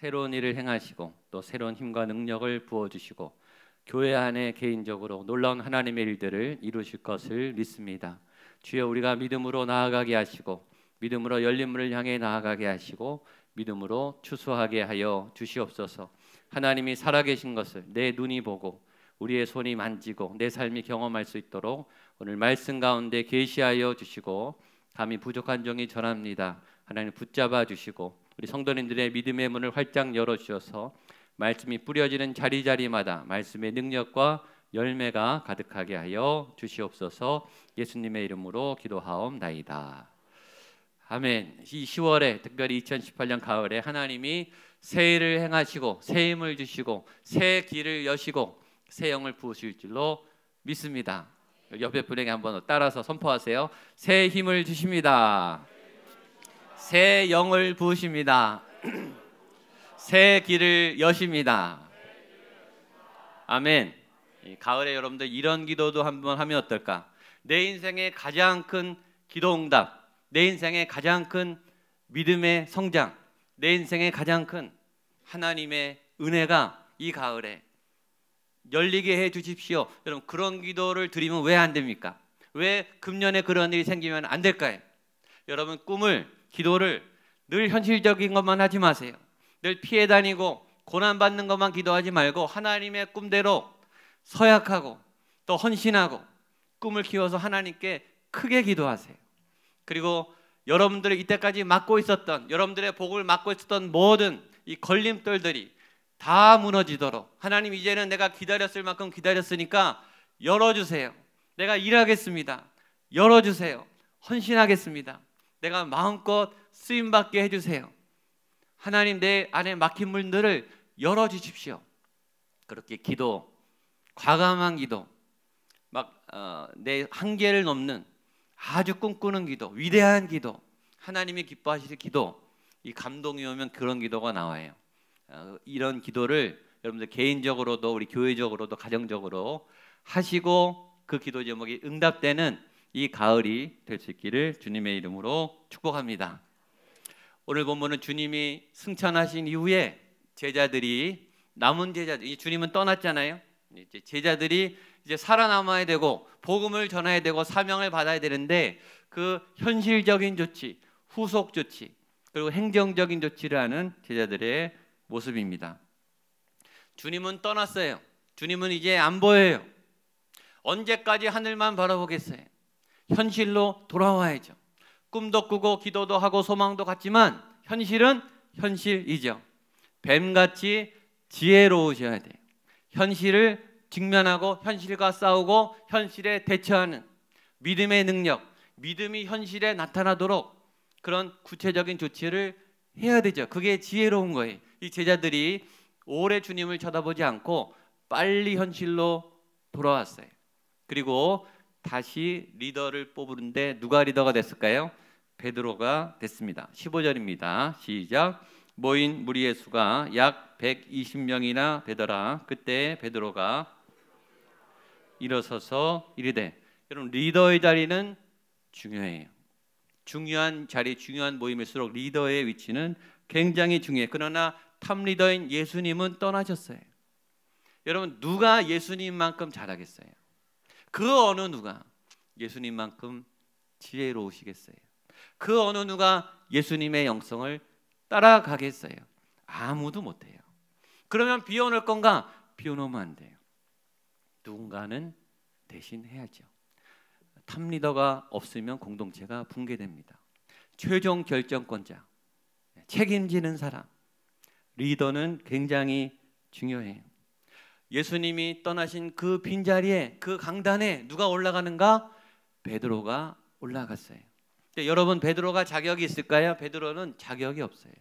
새로운 일을 행하시고 또 새로운 힘과 능력을 부어주시고 교회 안에 개인적으로 놀라운 하나님의 일들을 이루실 것을 믿습니다. 주여, 우리가 믿음으로 나아가게 하시고 믿음으로 열린 문을 향해 나아가게 하시고 믿음으로 추수하게 하여 주시옵소서. 하나님이 살아계신 것을 내 눈이 보고 우리의 손이 만지고 내 삶이 경험할 수 있도록 오늘 말씀 가운데 계시하여 주시고, 감히 부족한 종이 전합니다. 하나님 붙잡아 주시고 우리 성도님들의 믿음의 문을 활짝 열어주셔서 말씀이 뿌려지는 자리자리마다 말씀의 능력과 열매가 가득하게 하여 주시옵소서. 예수님의 이름으로 기도하옵나이다. 아멘. 이 10월에, 특별히 2018년 가을에 하나님이 새 일을 행하시고 새 힘을 주시고 새 길을 여시고 새 영을 부으실 줄로 믿습니다. 옆에 분에게 한번 따라서 선포하세요. 새 힘을 주십니다. 새 영을 부으십니다. 새 길을 여십니다. 아멘. 가을에 여러분들 이런 기도도 한번 하면 어떨까? 내 인생의 가장 큰 기도 응답, 내 인생의 가장 큰 믿음의 성장, 내 인생의 가장 큰 하나님의 은혜가 이 가을에 열리게 해 주십시오. 여러분, 그런 기도를 드리면 왜 안 됩니까? 왜 금년에 그런 일이 생기면 안 될까요? 여러분, 꿈을, 기도를 늘 현실적인 것만 하지 마세요. 늘 피해 다니고 고난받는 것만 기도하지 말고 하나님의 꿈대로 서약하고 또 헌신하고 꿈을 키워서 하나님께 크게 기도하세요. 그리고 여러분들이 이때까지 막고 있었던, 여러분들의 복을 막고 있었던 모든 이 걸림돌들이 다 무너지도록, 하나님 이제는 내가 기다렸을 만큼 기다렸으니까 열어주세요. 내가 일하겠습니다. 열어주세요. 헌신하겠습니다. 내가 마음껏 쓰임받게 해주세요. 하나님, 내 안에 막힌 문들을 열어주십시오. 그렇게 기도, 과감한 기도, 내 한계를 넘는 아주 꿈꾸는 기도, 위대한 기도, 하나님이 기뻐하실 기도, 이 감동이 오면 그런 기도가 나와요. 이런 기도를 여러분들 개인적으로도 우리 교회적으로도 가정적으로 하시고 그 기도 제목이 응답되는 이 가을이 될 수 있기를 주님의 이름으로 축복합니다. 오늘 본문은 주님이 승천하신 이후에 제자들이, 남은 제자들, 주님은 떠났잖아요. 이제 제자들이 이제 살아남아야 되고 복음을 전해야 되고 사명을 받아야 되는데, 그 현실적인 조치, 후속 조치, 그리고 행정적인 조치를 하는 제자들의 모습입니다. 주님은 떠났어요. 주님은 이제 안 보여요. 언제까지 하늘만 바라보겠어요? 현실로 돌아와야죠. 꿈도 꾸고 기도도 하고 소망도 갖지만 현실은 현실이죠. 뱀같이 지혜로우셔야 돼요. 현실을 직면하고 현실과 싸우고 현실에 대처하는 믿음의 능력, 믿음이 현실에 나타나도록 그런 구체적인 조치를 해야 되죠. 그게 지혜로운 거예요. 이 제자들이 오래 주님을 쳐다보지 않고 빨리 현실로 돌아왔어요. 그리고 다시 리더를 뽑으는데 누가 리더가 됐을까요? 베드로가 됐습니다. 15절입니다. 시작. 모인 무리의 수가 약 120명이나 되더라. 그때 베드로가 일어서서 이르되, 여러분, 리더의 자리는 중요해요. 중요한 자리, 중요한 모임일수록 리더의 위치는 굉장히 중요해요. 그러나 탑 리더인 예수님은 떠나셨어요. 여러분, 누가 예수님만큼 잘하겠어요? 그 어느 누가 예수님만큼 지혜로우시겠어요? 그 어느 누가 예수님의 영성을 따라가겠어요? 아무도 못해요. 그러면 비워놓을 건가? 비워놓으면 안 돼요. 누군가는 대신 해야죠. 탑 리더가 없으면 공동체가 붕괴됩니다. 최종 결정권자, 책임지는 사람, 리더는 굉장히 중요해요. 예수님이 떠나신 그 빈자리에, 그 강단에 누가 올라가는가? 베드로가 올라갔어요. 여러분, 베드로가 자격이 있을까요? 베드로는 자격이 없어요.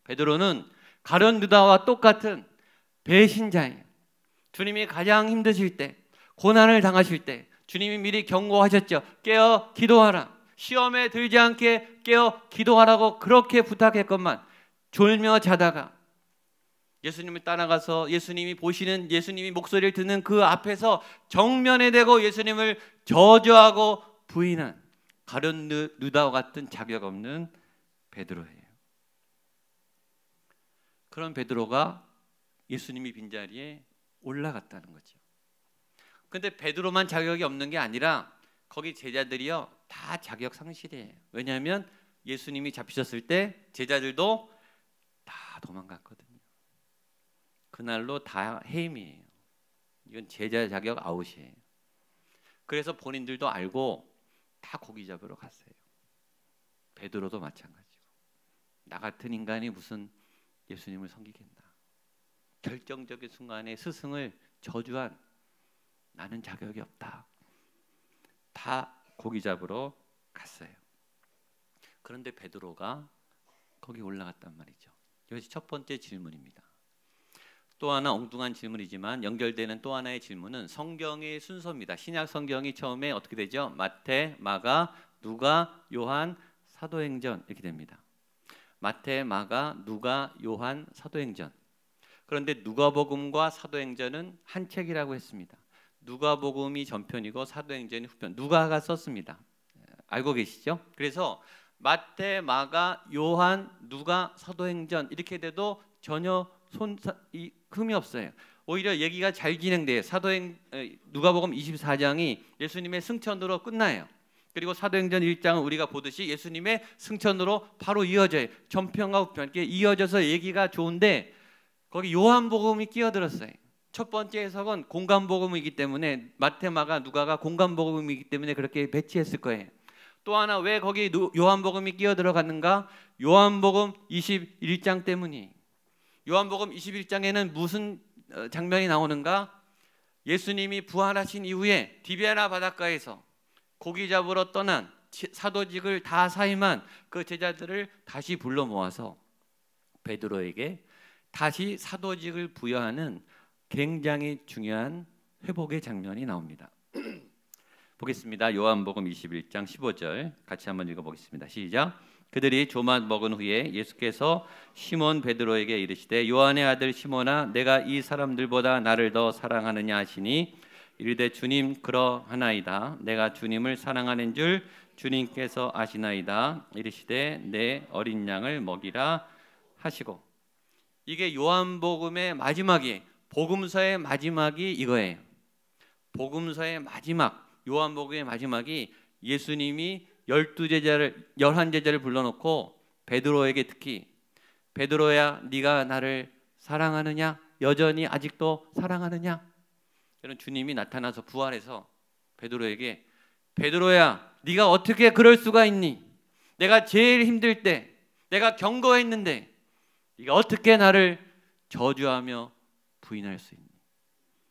베드로는 가룟 유다와 똑같은 배신자예요. 주님이 가장 힘드실 때, 고난을 당하실 때 주님이 미리 경고하셨죠. 깨어 기도하라. 시험에 들지 않게 깨어 기도하라고 그렇게 부탁했건만 졸며 자다가 예수님을 따라가서 예수님이 보시는, 예수님이 목소리를 듣는 그 앞에서 정면에 대고 예수님을 저주하고 부인한 가룟 유다와 같은 자격 없는 베드로예요. 그런 베드로가 예수님이 빈자리에 올라갔다는 거죠. 근데 베드로만 자격이 없는 게 아니라 거기 제자들이요 다 자격 상실이에요. 왜냐하면 예수님이 잡히셨을 때 제자들도 다 도망갔거든요. 그날로 다 해임이에요. 이건 제자 자격 아웃이에요. 그래서 본인들도 알고 다 고기 잡으러 갔어요. 베드로도 마찬가지고. 나 같은 인간이 무슨 예수님을 섬기겠나. 결정적인 순간에 스승을 저주한 나는 자격이 없다. 다 고기 잡으러 갔어요. 그런데 베드로가 거기 올라갔단 말이죠. 이것이 첫 번째 질문입니다. 또 하나 엉뚱한 질문이지만 연결되는 또 하나의 질문은 성경의 순서입니다. 신약 성경이 처음에 어떻게 되죠? 마태, 마가, 누가, 요한, 사도행전 이렇게 됩니다. 마태, 마가, 누가, 요한, 사도행전. 그런데 누가복음과 사도행전은 한 책이라고 했습니다. 누가복음이 전편이고 사도행전이 후편. 누가가 썼습니다. 알고 계시죠? 그래서 마태, 마가, 요한, 누가, 사도행전 이렇게 돼도 전혀 흠이 없어요. 오히려 얘기가 잘 진행돼요. 누가복음 24장이 예수님의 승천으로 끝나요. 그리고 사도행전 1장은 우리가 보듯이 예수님의 승천으로 바로 이어져요. 전편과 후편 이렇게 이어져서 얘기가 좋은데 거기 요한복음이 끼어들었어요. 첫 번째 해석은 공간복음이기 때문에 마태, 마가, 누가가 공간복음이기 때문에 그렇게 배치했을 거예요. 또 하나 왜 거기 요한복음이 끼어들어갔는가? 요한복음 21장 때문이에요. 요한복음 21장에는 무슨 장면이 나오는가? 예수님이 부활하신 이후에 디베라 바닷가에서 고기 잡으러 떠난 사도직을 다 사임한 그 제자들을 다시 불러 모아서 베드로에게 다시 사도직을 부여하는 굉장히 중요한 회복의 장면이 나옵니다. 보겠습니다. 요한복음 21장 15절 같이 한번 읽어보겠습니다. 시작. 그들이 조만 먹은 후에 예수께서 시몬 베드로에게 이르시되 요한의 아들 시몬아 내가 이 사람들보다 나를 더 사랑하느냐 하시니 이르되 주님 그러하나이다. 내가 주님을 사랑하는 줄 주님께서 아시나이다. 이르시되 내 어린 양을 먹이라 하시고. 이게 요한복음의 마지막이에요. 복음서의 마지막이 이거예요. 복음서의 마지막, 요한복음의 마지막이 예수님이 11제자를 불러놓고 베드로에게 특히 베드로야 네가 나를 사랑하느냐? 여전히 아직도 사랑하느냐? 그런 주님이 나타나서 부활해서 베드로에게 베드로야 네가 어떻게 그럴 수가 있니? 내가 제일 힘들 때 내가 경고했는데 네가 어떻게 나를 저주하며 부인할 수 있니?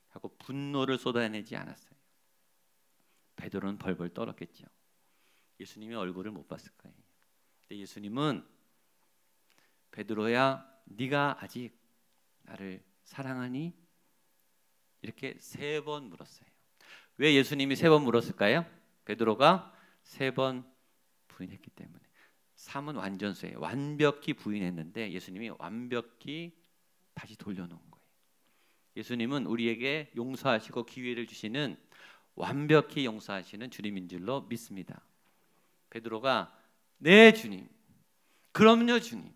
하고 분노를 쏟아내지 않았어요. 베드로는 벌벌 떨었겠죠. 예수님의 얼굴을 못 봤을 거예요. 근데 예수님은 베드로야 네가 아직 나를 사랑하니? 이렇게 3번 물었어요. 왜 예수님이 3번 물었을까요? 베드로가 3번 부인했기 때문에. 3은 완전수예요. 완벽히 부인했는데 예수님이 완벽히 다시 돌려놓은 거예요. 예수님은 우리에게 용서하시고 기회를 주시는 완벽히 용서하시는 주님인 줄로 믿습니다. 베드로가 네 주님, 그럼요 주님,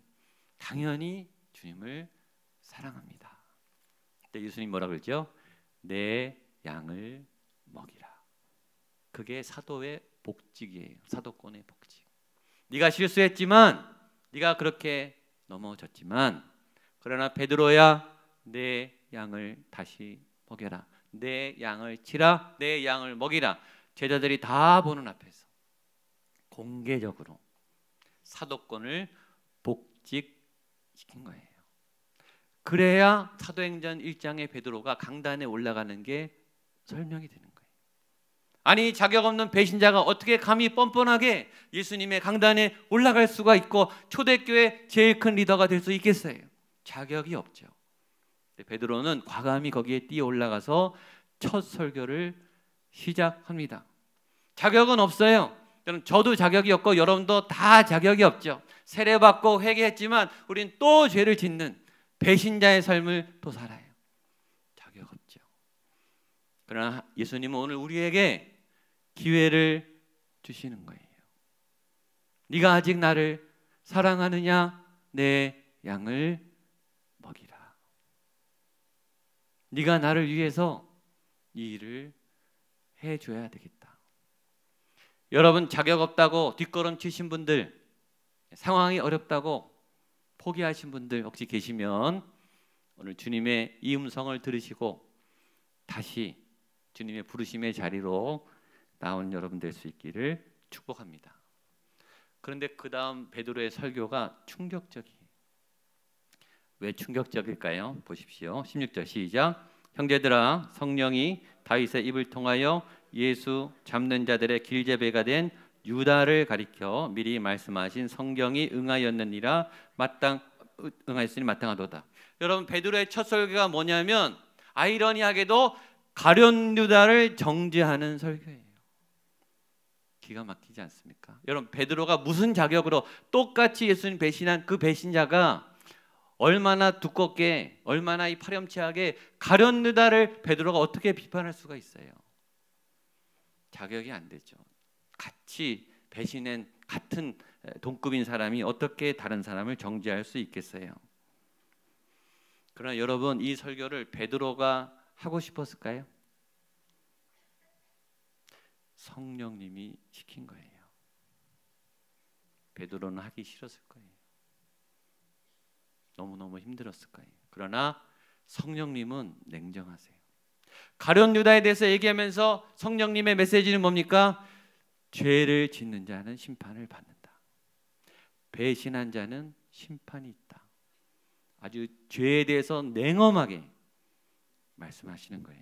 당연히 주님을 사랑합니다. 그때 예수님 뭐라 그러죠? 내 양을 먹이라. 그게 사도의 복직이에요. 사도권의 복직. 네가 실수했지만, 네가 그렇게 넘어졌지만, 그러나 베드로야 내 양을 다시 먹여라. 내 양을 치라. 내 양을 먹이라. 제자들이 다 보는 앞에서 공개적으로 사도권을 복직시킨 거예요. 그래야 사도행전 1장의 베드로가 강단에 올라가는 게 설명이 되는 거예요. 아니 자격 없는 배신자가 어떻게 감히 뻔뻔하게 예수님의 강단에 올라갈 수가 있고 초대교회 제일 큰 리더가 될 수 있겠어요? 자격이 없죠. 베드로는 과감히 거기에 뛰어 올라가서 첫 설교를 시작합니다. 자격은 없어요. 저도 자격이 없고 여러분도 다 자격이 없죠. 세례받고 회개했지만 우린 또 죄를 짓는 배신자의 삶을 또 살아요. 자격 없죠. 그러나 예수님은 오늘 우리에게 기회를 주시는 거예요. 네가 아직 나를 사랑하느냐? 내 양을 네가 나를 위해서 이 일을 해줘야 되겠다. 여러분, 자격 없다고 뒷걸음 치신 분들, 상황이 어렵다고 포기하신 분들 혹시 계시면 오늘 주님의 이 음성을 들으시고 다시 주님의 부르심의 자리로 나온 여러분 될 수 있기를 축복합니다. 그런데 그 다음 베드로의 설교가 충격적이에요. 왜 충격적일까요? 보십시오. 16절 시작. 형제들아, 성령이 다윗의 입을 통하여 예수 잡는 자들의 길제배가 된 유다를 가리켜 미리 말씀하신 성경이 응하였느니라 응하였으니 마땅하도다. 여러분, 베드로의 첫 설교가 뭐냐면 아이러니하게도 가룟 유다를 정죄하는 설교예요. 기가 막히지 않습니까? 여러분, 베드로가 무슨 자격으로 똑같이 예수님 배신한 그 배신자가 얼마나 두껍게, 얼마나 이 파렴치하게 가룟 유다를 베드로가 어떻게 비판할 수가 있어요? 자격이 안 되죠. 같이 배신한 같은 동급인 사람이 어떻게 다른 사람을 정죄할 수 있겠어요? 그러나 여러분, 이 설교를 베드로가 하고 싶었을까요? 성령님이 시킨 거예요. 베드로는 하기 싫었을 거예요. 너무너무 힘들었을 거예요. 그러나 성령님은 냉정하세요. 가룟 유다에 대해서 얘기하면서 성령님의 메시지는 뭡니까? 죄를 짓는 자는 심판을 받는다. 배신한 자는 심판이 있다. 아주 죄에 대해서 냉엄하게 말씀하시는 거예요.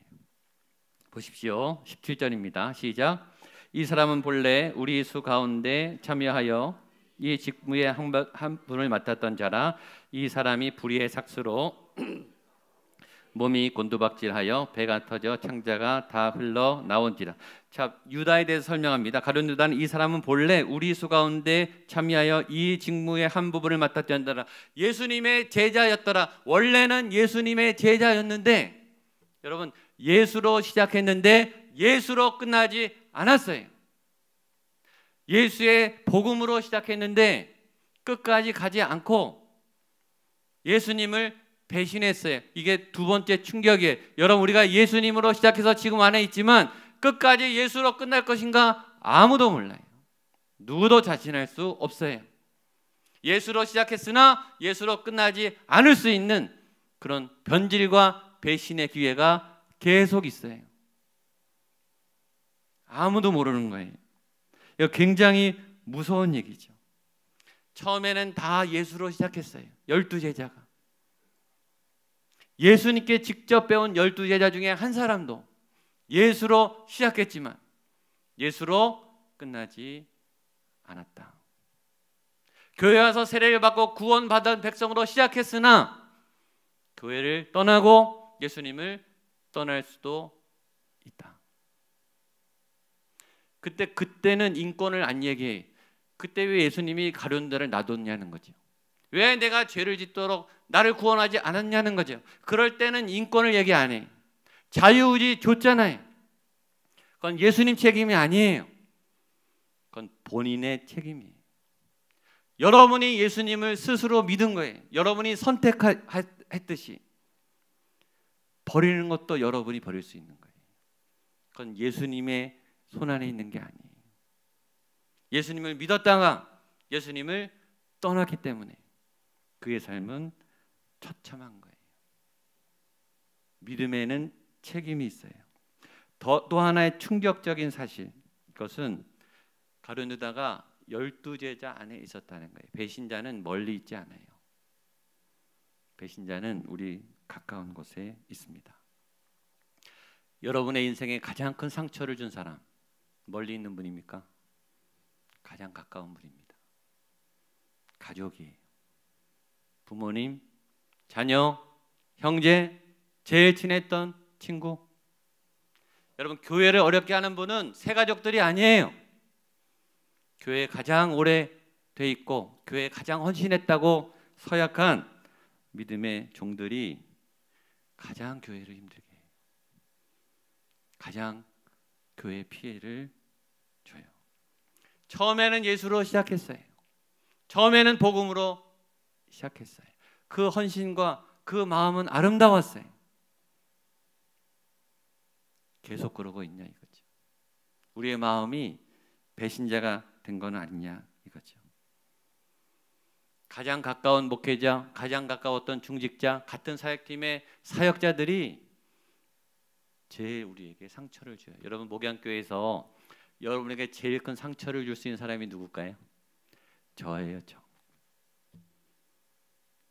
보십시오. 17절입니다. 시작. 이 사람은 본래 우리 수 가운데 참여하여 이 직무의 한 분을 맡았던 자라. 이 사람이 불의의 삭수로 몸이 곤두박질하여 배가 터져 창자가 다 흘러 나온지라. 자, 유다에 대해서 설명합니다. 가룟 유다는 이 사람은 본래 우리 수 가운데 참여하여 이 직무의 한 부분을 맡았던 자라. 예수님의 제자였더라. 원래는 예수님의 제자였는데, 여러분, 예수로 시작했는데 예수로 끝나지 않았어요. 예수의 복음으로 시작했는데 끝까지 가지 않고 예수님을 배신했어요. 이게 두 번째 충격이에요. 여러분, 우리가 예수님으로 시작해서 지금 안에 있지만 끝까지 예수로 끝날 것인가? 아무도 몰라요. 누구도 자신할 수 없어요. 예수로 시작했으나 예수로 끝나지 않을 수 있는 그런 변질과 배신의 기회가 계속 있어요. 아무도 모르는 거예요. 이거 굉장히 무서운 얘기죠. 처음에는 다 예수로 시작했어요. 12제자가. 예수님께 직접 배운 12제자 중에 한 사람도 예수로 시작했지만 예수로 끝나지 않았다. 교회 와서 세례를 받고 구원받은 백성으로 시작했으나 교회를 떠나고 예수님을 떠날 수도 있다. 그때는 인권을 안 얘기해. 그때 왜 예수님이 가룟 유다를 놔뒀냐는 거죠. 왜 내가 죄를 짓도록 나를 구원하지 않았냐는 거죠. 그럴 때는 인권을 얘기 안 해. 자유의지 줬잖아요. 그건 예수님 책임이 아니에요. 그건 본인의 책임이에요. 여러분이 예수님을 스스로 믿은 거예요. 여러분이 선택했듯이 버리는 것도 여러분이 버릴 수 있는 거예요. 그건 예수님의 손 안에 있는 게 아니에요. 예수님을 믿었다가 예수님을 떠났기 때문에 그의 삶은 처참한 거예요. 믿음에는 책임이 있어요. 또 하나의 충격적인 사실, 이것은 가룟 유다가 12제자 안에 있었다는 거예요. 배신자는 멀리 있지 않아요. 배신자는 우리 가까운 곳에 있습니다. 여러분의 인생에 가장 큰 상처를 준 사람, 멀리 있는 분입니까? 가장 가까운 분입니다. 가족이에요. 부모님, 자녀, 형제, 제일 친했던 친구. 여러분, 교회를 어렵게 하는 분은 새 가족들이 아니에요. 교회에 가장 오래 돼 있고 교회에 가장 헌신했다고 서약한 믿음의 종들이 가장 교회를 힘들게 해요. 가장 교회 피해를 줘요. 처음에는 예수로 시작했어요. 처음에는 복음으로 시작했어요. 그 헌신과 그 마음은 아름다웠어요. 계속 그러고 있냐 이거죠. 우리의 마음이 배신자가 된 건 아니냐 이거죠. 가장 가까운 목회자, 가장 가까웠던 중직자, 같은 사역팀의 사역자들이 제일 우리에게 상처를 줘요. 여러분 목양교회에서 여러분에게 제일 큰 상처를 줄 수 있는 사람이 누굴까요? 저예요. 저.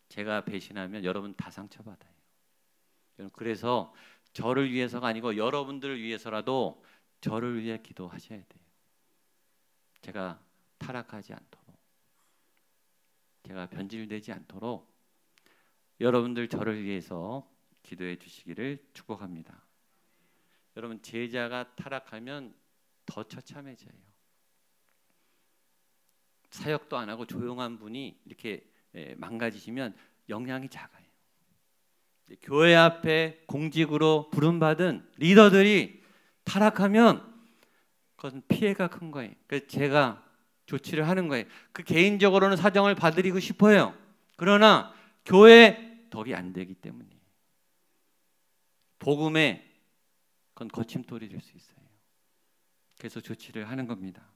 제가 배신하면 여러분 다 상처받아요. 그래서 저를 위해서가 아니고 여러분들을 위해서라도 저를 위해 기도하셔야 돼요. 제가 타락하지 않도록, 제가 변질되지 않도록 여러분들 저를 위해서 기도해 주시기를 축복합니다. 여러분 제자가 타락하면 더 처참해져요. 사역도 안 하고 조용한 분이 이렇게 망가지시면 영향이 작아요. 교회 앞에 공직으로 부름받은 리더들이 타락하면 그것은 피해가 큰 거예요. 그래서 제가 조치를 하는 거예요. 그 개인적으로는 사정을 봐드리고 싶어요. 그러나 교회 덕이 안 되기 때문이에요. 복음에 그건 거침돌이 될 수 있어요. 그래서 조치를 하는 겁니다.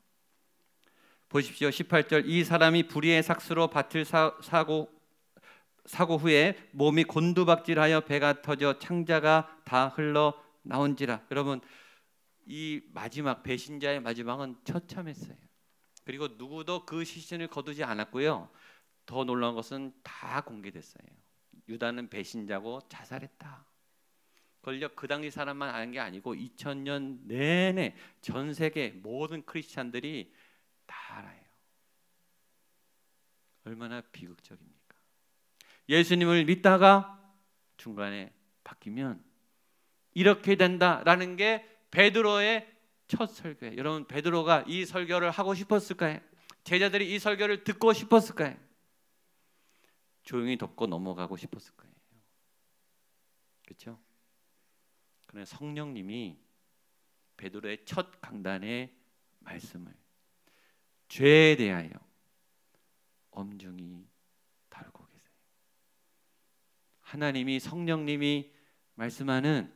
보십시오. 18절 이 사람이 불의의 삭수로 밭을 사고 후에 몸이 곤두박질하여 배가 터져 창자가 다 흘러 나온지라. 여러분 이 마지막 배신자의 마지막은 처참했어요. 그리고 누구도 그 시신을 거두지 않았고요. 더 놀라운 것은 다 공개됐어요. 유다는 배신자고 자살했다. 그걸 그 당시 사람만 아는 게 아니고 2000년 내내 전 세계 모든 크리스찬들이 다 알아요. 얼마나 비극적입니까? 예수님을 믿다가 중간에 바뀌면 이렇게 된다라는 게 베드로의 첫 설교예요. 여러분 베드로가 이 설교를 하고 싶었을까요? 제자들이 이 설교를 듣고 싶었을까요? 조용히 덮고 넘어가고 싶었을 거예요. 그렇죠? 그러나 성령님이 베드로의 첫 강단의 말씀을 죄에 대하여 엄중히 다루고 계세요. 하나님이 성령님이 말씀하는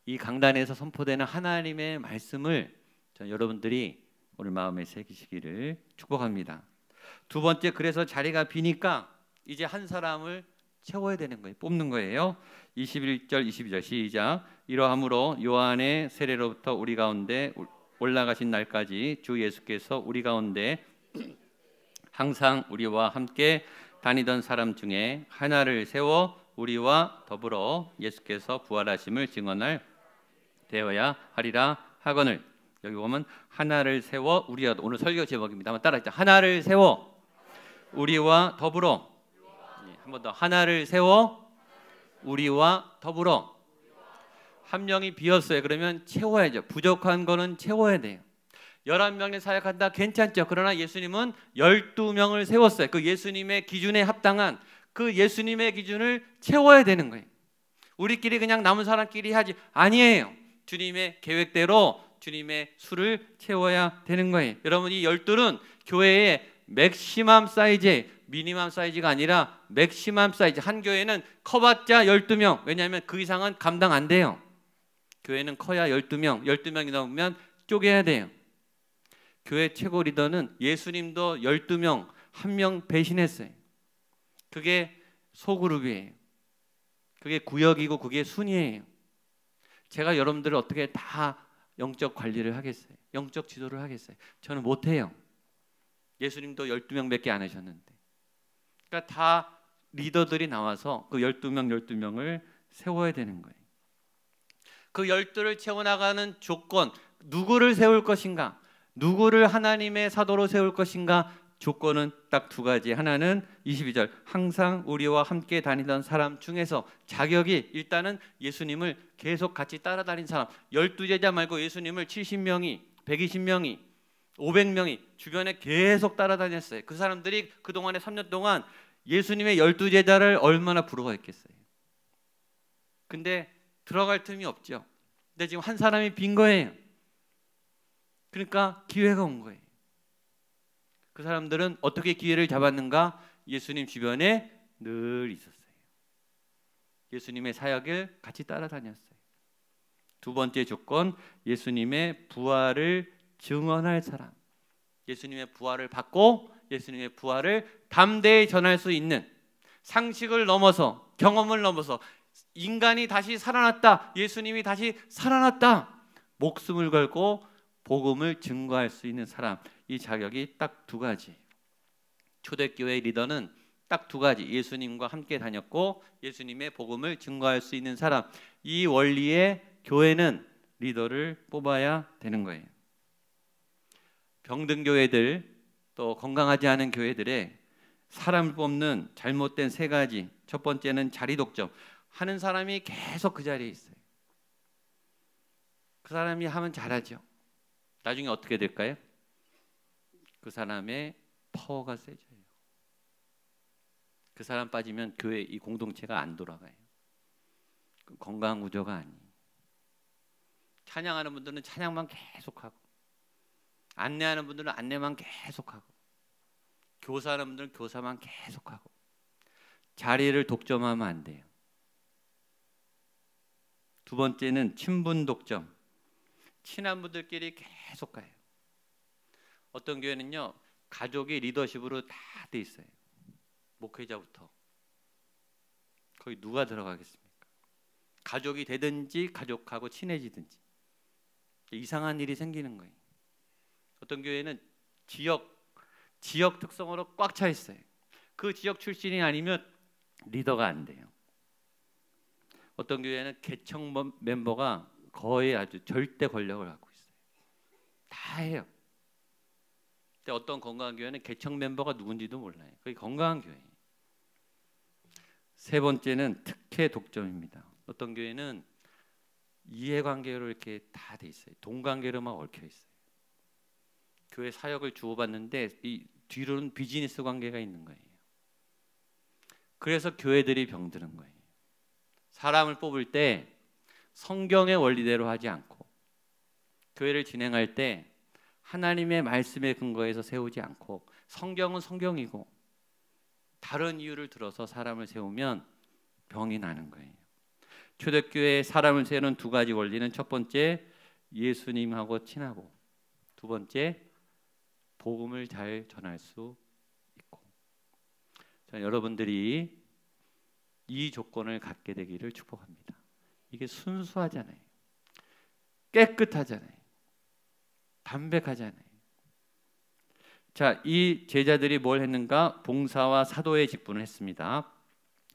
이 강단에서 선포되는 하나님의 말씀을 여러분들이 오늘 마음에 새기시기를 축복합니다. 두 번째, 그래서 자리가 비니까 이제 한 사람을 채워야 되는 거예요. 뽑는 거예요. 21절 22절 시작. 이러함으로 요한의 세례로부터 우리 가운데 올라가신 날까지 주 예수께서 우리 가운데 항상 우리와 함께 다니던 사람 중에 하나를 세워 우리와 더불어 예수께서 부활하심을 증언할 되어야 하리라 하거늘. 여기 보면 하나를 세워 우리와, 오늘 설교 제목입니다. 한번 따라하자. 하나를 세워 우리와 더불어. 한 번 더. 하나를 세워 우리와 더불어. 한 명이 비었어요. 그러면 채워야죠. 부족한 거는 채워야 돼요. 11명이 사역한다 괜찮죠. 그러나 예수님은 12명을 세웠어요. 그 예수님의 기준에 합당한 그 예수님의 기준을 채워야 되는 거예요. 우리끼리 그냥 남은 사람끼리 하지 아니에요. 주님의 계획대로 주님의 수를 채워야 되는 거예요. 여러분 이 12는 교회의 맥시멈 사이즈, 미니멈 사이즈가 아니라 맥시멈 사이즈. 한 교회는 커봤자 12명. 왜냐하면 그 이상은 감당 안 돼요. 교회는 커야 12명. 12명이 넘으면 쪼개야 돼요. 교회 최고 리더는 예수님도 12명, 한 명 배신했어요. 그게 소그룹이에요. 그게 구역이고 그게 순위예요. 제가 여러분들을 어떻게 다 영적 관리를 하겠어요? 영적 지도를 하겠어요? 저는 못해요. 예수님도 12명밖에 안 하셨는데. 그러니까 다 리더들이 나와서 그 12명을 세워야 되는 거예요. 그 12를 채워나가는 조건, 누구를 세울 것인가? 누구를 하나님의 사도로 세울 것인가? 조건은 딱 두 가지. 하나는 22절 항상 우리와 함께 다니던 사람 중에서, 자격이 일단은 예수님을 계속 같이 따라다닌 사람. 12제자 말고 예수님을 70명이 120명이 500명이 주변에 계속 따라다녔어요. 그 사람들이 그동안에 3년 동안 예수님의 12제자를 얼마나 부러워했겠어요. 근데 들어갈 틈이 없죠. 근데 지금 한 사람이 빈 거예요. 그러니까 기회가 온 거예요. 그 사람들은 어떻게 기회를 잡았는가? 예수님 주변에 늘 있었어요. 예수님의 사역을 같이 따라다녔어요. 두 번째 조건, 예수님의 부활을 증언할 사람. 예수님의 부활을 받고 예수님의 부활을 담대히 전할 수 있는, 상식을 넘어서, 경험을 넘어서 인간이 다시 살아났다, 예수님이 다시 살아났다, 목숨을 걸고 복음을 증거할 수 있는 사람. 이 자격이 딱 두 가지. 초대교회 리더는 딱 두 가지, 예수님과 함께 다녔고 예수님의 복음을 증거할 수 있는 사람. 이 원리에 교회는 리더를 뽑아야 되는 거예요. 병든 교회들, 또 건강하지 않은 교회들의 사람을 뽑는 잘못된 세 가지. 첫 번째는 자리 독점. 하는 사람이 계속 그 자리에 있어요. 그 사람이 하면 잘하죠. 나중에 어떻게 될까요? 그 사람의 파워가 세져요. 그 사람 빠지면 교회 이 공동체가 안 돌아가요. 건강 구조가 아니에요. 찬양하는 분들은 찬양만 계속하고, 안내하는 분들은 안내만 계속하고, 교사하는 분들은 교사만 계속하고, 자리를 독점하면 안 돼요. 두 번째는 친분 독점. 친한 분들끼리 계속 가요. 어떤 교회는요, 가족이 리더십으로 다 돼 있어요. 목회자부터. 거기 누가 들어가겠습니까? 가족이 되든지 가족하고 친해지든지 이상한 일이 생기는 거예요. 어떤 교회는 지역 특성으로 꽉 차 있어요. 그 지역 출신이 아니면 리더가 안 돼요. 어떤 교회는 개척 멤버가 거의 아주 절대 권력을 갖고 있어요. 다 해요. 근데 어떤 건강한 교회는 개척 멤버가 누군지도 몰라요. 그게 건강한 교회예요. 세 번째는 특혜 독점입니다. 어떤 교회는 이해관계로 이렇게 다 돼 있어요. 동관계로만 얽혀 있어요. 교회 사역을 주고받는데 이 뒤로는 비즈니스 관계가 있는 거예요. 그래서 교회들이 병드는 거예요. 사람을 뽑을 때 성경의 원리대로 하지 않고, 교회를 진행할 때 하나님의 말씀에 근거해서 세우지 않고, 성경은 성경이고 다른 이유를 들어서 사람을 세우면 병이 나는 거예요. 초대교회에 사람을 세우는 두 가지 원리는, 첫 번째 예수님하고 친하고, 두 번째 복음을 잘 전할 수 있고. 저는 여러분들이 이 조건을 갖게 되기를 축복합니다. 이게 순수하잖아요. 깨끗하잖아요. 담백하잖아요. 자, 이 제자들이 뭘 했는가? 봉사와 사도의 직분을 했습니다.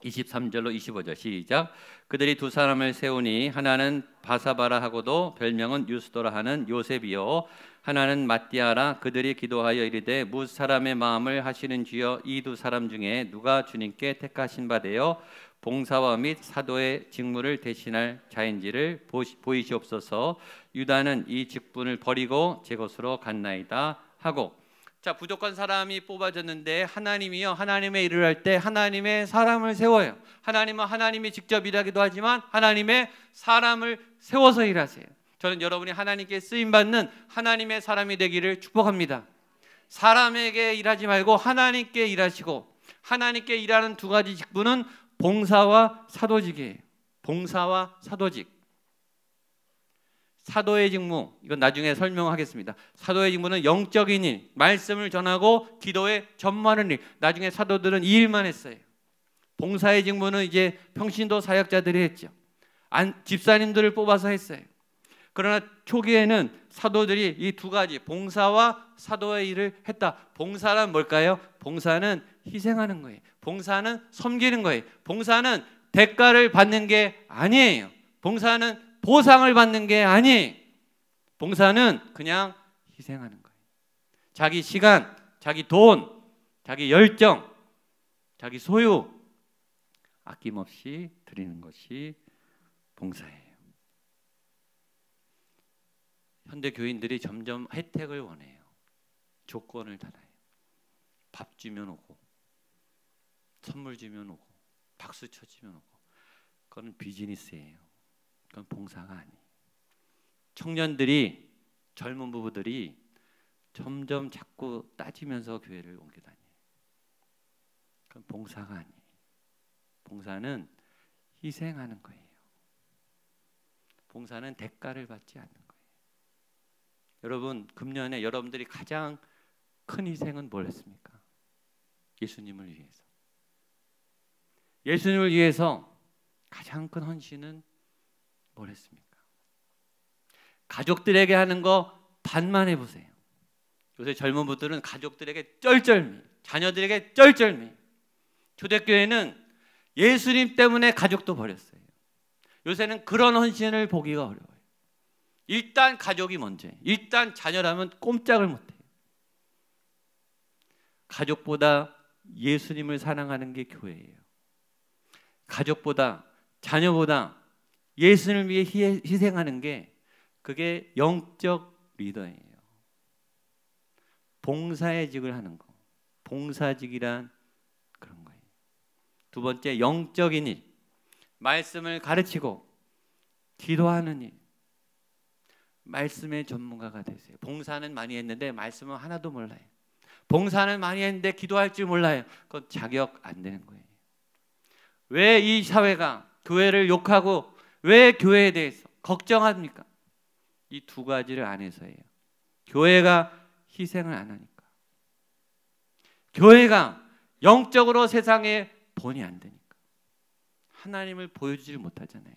23절로 25절 시작. 그들이 두 사람을 세우니 하나는 바사바라 하고도 별명은 유스도라 하는 요셉이요, 하나는 마띠아라. 그들이 기도하여 이르되 무 사람의 마음을 하시는 주여, 이 두 사람 중에 누가 주님께 택하신 바 되어 봉사와 및 사도의 직무를 대신할 자인지를 보이시옵소서. 유다는 이 직분을 버리고 제 곳으로 갔나이다 하고. 자, 부족한 사람이 뽑아졌는데 하나님이요, 하나님의 일을 할 때 하나님의 사람을 세워요. 하나님은 하나님이 직접 일하기도 하지만 하나님의 사람을 세워서 일하세요. 저는 여러분이 하나님께 쓰임받는 하나님의 사람이 되기를 축복합니다. 사람에게 일하지 말고 하나님께 일하시고, 하나님께 일하는 두 가지 직분은 봉사와 사도직이에요. 봉사와 사도직. 사도의 직무, 이건 나중에 설명하겠습니다. 사도의 직무는 영적인 일, 말씀을 전하고 기도에 전무하는 일. 나중에 사도들은 이 일만 했어요. 봉사의 직무는 이제 평신도 사역자들이 했죠. 집사님들을 뽑아서 했어요. 그러나 초기에는 사도들이 이 두 가지, 봉사와 사도의 일을 했다. 봉사란 뭘까요? 봉사는 희생하는 거예요. 봉사는 섬기는 거예요. 봉사는 대가를 받는 게 아니에요. 봉사는 보상을 받는 게 아니에요. 봉사는 그냥 희생하는 거예요. 자기 시간, 자기 돈, 자기 열정, 자기 소유 아낌없이 드리는 것이 봉사예요. 현대 교인들이 점점 혜택을 원해요. 조건을 달아요. 밥 주면 오고, 선물 주면 오고, 박수 쳐주면 오고. 그건 비즈니스예요. 그건 봉사가 아니에요. 청년들이, 젊은 부부들이 점점 자꾸 따지면서 교회를 옮겨 다녀요. 그건 봉사가 아니에요. 봉사는 희생하는 거예요. 봉사는 대가를 받지 않는 거예요. 여러분, 금년에 여러분들이 가장 큰 희생은 뭘 했습니까? 예수님을 위해서. 예수님을 위해서 가장 큰 헌신은 뭘 했습니까? 가족들에게 하는 거 반만 해보세요. 요새 젊은 분들은 가족들에게 쩔쩔미, 자녀들에게 쩔쩔미. 초대교회는 예수님 때문에 가족도 버렸어요. 요새는 그런 헌신을 보기가 어려워요. 일단 가족이 먼저예요. 일단 자녀라면 꼼짝을 못해요. 가족보다 예수님을 사랑하는 게 교회예요. 가족보다, 자녀보다 예수님을 위해 희생하는 게, 그게 영적 리더예요. 봉사의 직을 하는 거. 봉사직이란 그런 거예요. 두 번째, 영적인 일. 말씀을 가르치고 기도하는 일. 말씀의 전문가가 되세요. 봉사는 많이 했는데 말씀은 하나도 몰라요. 봉사는 많이 했는데 기도할 줄 몰라요. 그건 자격 안 되는 거예요. 왜 이 사회가 교회를 욕하고 왜 교회에 대해서 걱정합니까? 이 두 가지를 안 해서예요. 교회가 희생을 안 하니까. 교회가 영적으로 세상에 본이 안 되니까. 하나님을 보여주질 못하잖아요.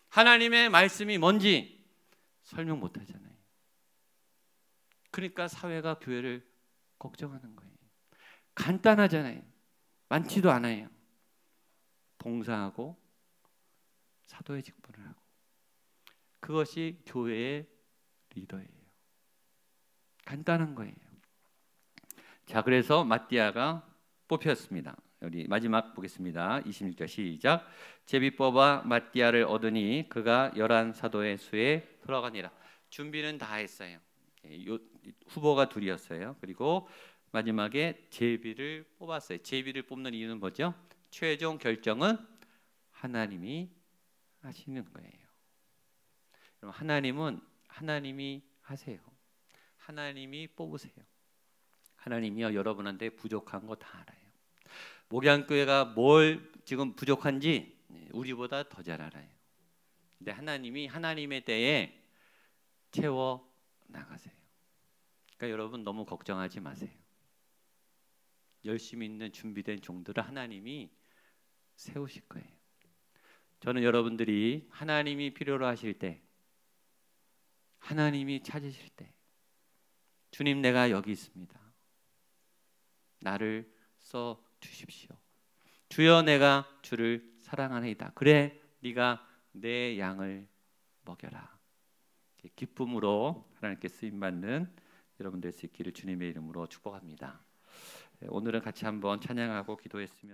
하나님의 말씀이 뭔지 설명 못하잖아요. 그러니까 사회가 교회를 걱정하는 거예요. 간단하잖아요. 많지도 않아요. 봉사하고 사도의 직분을 하고. 그것이 교회의 리더예요. 간단한 거예요. 자, 그래서 마띠아가 뽑혔습니다. 우리 마지막 보겠습니다. 26절 시작. 제비뽑아 마띠아를 얻으니 그가 11 사도의 수에 들어가니라. 준비는 다 했어요. 후보가 둘이었어요. 그리고 마지막에 제비를 뽑았어요. 제비를 뽑는 이유는 뭐죠? 최종 결정은 하나님이 하시는 거예요. 하나님은 하나님이 하세요. 하나님이 뽑으세요. 하나님이요, 여러분한테 부족한 거 다 알아요. 목양교회가 뭘 지금 부족한지 우리보다 더 잘 알아요. 근데 하나님이 하나님에 대해 채워 나가세요. 그러니까 여러분 너무 걱정하지 마세요. 열심히 있는 준비된 종들을 하나님이 세우실 거예요. 저는 여러분들이 하나님이 필요로 하실 때, 하나님이 찾으실 때, 주님 내가 여기 있습니다. 나를 써 주십시오. 주여 내가 주를 사랑하나이다. 그래 네가 내 양을 먹여라. 기쁨으로 하나님께 쓰임받는 여러분 될 수 있기를 주님의 이름으로 축복합니다. 오늘은 같이 한번 찬양하고 기도했으면